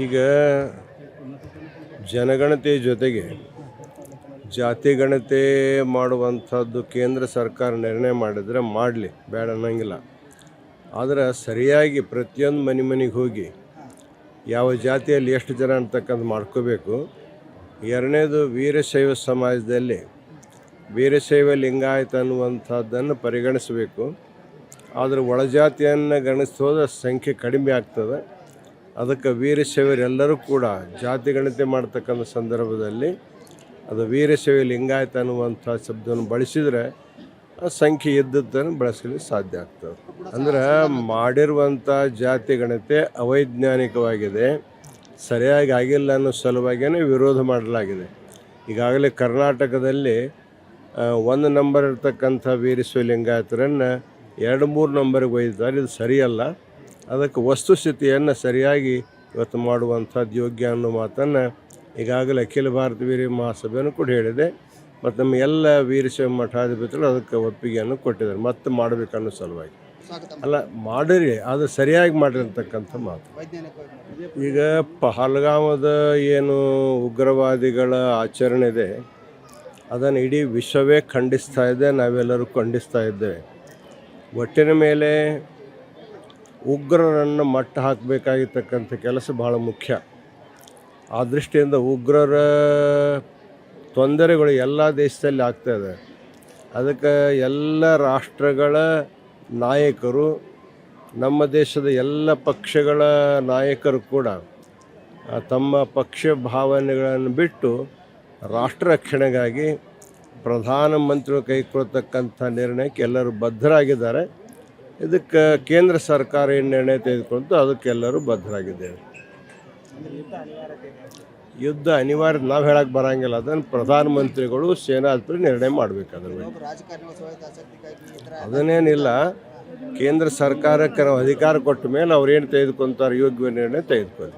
ಈಗ ಜನಗಣತಿ ಜೊತೆಗೆ ಜಾತಿಗಣತಿ ಮಾಡುವಂಥದ್ದು ಕೇಂದ್ರ ಸರ್ಕಾರ ನಿರ್ಣಯ ಮಾಡಿದರೆ ಮಾಡಲಿ, ಬೇಡ ಅನ್ನೋಂಗಿಲ್ಲ. ಆದರೆ ಸರಿಯಾಗಿ ಪ್ರತಿಯೊಂದು ಮನೆಗೆ ಹೋಗಿ ಯಾವ ಜಾತಿಯಲ್ಲಿ ಎಷ್ಟು ಜನ ಅಂತಕ್ಕಂಥ ಮಾಡ್ಕೋಬೇಕು. ಎರಡನೇದು, ವೀರಶೈವ ಸಮಾಜದಲ್ಲಿ ವೀರಶೈವ ಲಿಂಗಾಯತ ಅನ್ನುವಂಥದ್ದನ್ನು ಪರಿಗಣಿಸಬೇಕು. ಆದರೆ ಒಳಜಾತಿಯನ್ನು ಗಣಿಸೋದ ಸಂಖ್ಯೆ ಕಡಿಮೆ ಆಗ್ತದೆ. ಅದಕ್ಕೆ ವೀರಶೈವರೆಲ್ಲರೂ ಕೂಡ ಜಾತಿ ಗಣತಿ ಮಾಡ್ತಕ್ಕಂಥ ಸಂದರ್ಭದಲ್ಲಿ ಅದು ವೀರಶೈವ ಲಿಂಗಾಯತ ಅನ್ನುವಂಥ ಶಬ್ದವನ್ನು ಬಳಸಿದರೆ ಆ ಸಂಖ್ಯೆ ಇದ್ದದ್ದನ್ನು ಬಳಸಲಿಕ್ಕೆ ಸಾಧ್ಯ ಆಗ್ತದೆ. ಅಂದ್ರೆ ಮಾಡಿರುವಂಥ ಜಾತಿ ಗಣತಿ ಅವೈಜ್ಞಾನಿಕವಾಗಿದೆ, ಸರಿಯಾಗಿ ಆಗಿಲ್ಲ ಅನ್ನೋ ಸಲುವಾಗಿಯೇ ವಿರೋಧ ಮಾಡಲಾಗಿದೆ. ಈಗಾಗಲೇ ಕರ್ನಾಟಕದಲ್ಲಿ 1 ನಂಬರ್ ಇರ್ತಕ್ಕಂಥ ವೀರಶೈವ ಲಿಂಗಾಯತರನ್ನು 2-3 ನಂಬರ್ಗೆ ಒಯ್ದಿದ್ದಾರೆ. ಇದು ಸರಿಯಲ್ಲ. ಅದಕ್ಕೆ ವಸ್ತುಸ್ಥಿತಿಯನ್ನು ಸರಿಯಾಗಿ ಇವತ್ತು ಮಾಡುವಂಥದ್ದು ಯೋಗ್ಯ ಅನ್ನೋ ಮಾತನ್ನು ಈಗಾಗಲೇ ಅಖಿಲ ಭಾರತ ವೀರ ಮಹಾಸಭೆಯನ್ನು ಕೂಡ ಹೇಳಿದೆ. ಮತ್ತು ನಮ್ಮ ಎಲ್ಲ ವೀರಶೈವ ಮಠಾಧಿಪತಿಗಳು ಅದಕ್ಕೆ ಒಪ್ಪಿಗೆಯನ್ನು ಕೊಟ್ಟಿದ್ದಾರೆ. ಮತ್ತೆ ಮಾಡಬೇಕನ್ನೋ ಸಲುವಾಗಿ ಅಲ್ಲ, ಮಾಡಿರಿ, ಅದು ಸರಿಯಾಗಿ ಮಾಡಿರ್ತಕ್ಕಂಥ ಮಾತು. ಈಗ ಪಹಲ್ಗಾಮದ ಏನು ಉಗ್ರವಾದಿಗಳ ಆಚರಣೆ ಇದೆ, ಅದನ್ನು ಇಡೀ ವಿಶ್ವವೇ ಖಂಡಿಸ್ತಾ ಇದೆ, ನಾವೆಲ್ಲರೂ ಖಂಡಿಸ್ತಾ ಇದ್ದೇವೆ. ಒಟ್ಟಿನ ಮೇಲೆ ಉಗ್ರರನ್ನು ಮಟ್ಟ ಹಾಕಬೇಕಾಗಿರ್ತಕ್ಕಂಥ ಕೆಲಸ ಭಾಳ ಮುಖ್ಯ. ಆ ದೃಷ್ಟಿಯಿಂದ ಉಗ್ರರ ತೊಂದರೆಗಳು ಎಲ್ಲ ದೇಶದಲ್ಲಿ ಆಗ್ತಾಯಿದೆ. ಅದಕ್ಕೆ ಎಲ್ಲ ರಾಷ್ಟ್ರಗಳ ನಾಯಕರು, ನಮ್ಮ ದೇಶದ ಎಲ್ಲ ಪಕ್ಷಗಳ ನಾಯಕರು ಕೂಡ ತಮ್ಮ ಪಕ್ಷ ಭಾವನೆಗಳನ್ನು ಬಿಟ್ಟು ರಾಷ್ಟ್ರ ರಕ್ಷಣೆಗಾಗಿ ಪ್ರಧಾನಮಂತ್ರಿಗಳು ಕೈಗೊಳ್ಳತಕ್ಕಂಥ ನಿರ್ಣಯಕ್ಕೆ ಎಲ್ಲರೂ ಬದ್ಧರಾಗಿದ್ದಾರೆ. ಇದಕ್ಕೆ ಕೇಂದ್ರ ಸರ್ಕಾರ ಏನು ನಿರ್ಣಯ ತೆಗೆದುಕೊಂಡು ಅದಕ್ಕೆಲ್ಲರೂ ಬದ್ಧರಾಗಿದ್ದೇವೆ. ಯುದ್ಧ ಅನಿವಾರ್ಯ ನಾವು ಹೇಳಕ್ಕೆ ಬರೋಂಗಿಲ್ಲ, ಅದನ್ನು ಪ್ರಧಾನಮಂತ್ರಿಗಳು ಸೇನಾಧಿಪತಿ ನಿರ್ಣಯ ಮಾಡಬೇಕಾದ್ರೆ ಅದನ್ನೇನಿಲ್ಲ. ಕೇಂದ್ರ ಸರ್ಕಾರಕ್ಕೆ ನಾವು ಅಧಿಕಾರ ಕೊಟ್ಟ ಮೇಲೆ ಅವ್ರು ಏನು ತೆಗೆದುಕೊಂತಾರೆ ಯೋಗ್ಯ ನಿರ್ಣಯ ತೆಗೆದುಕೊಳ್ಳಿ.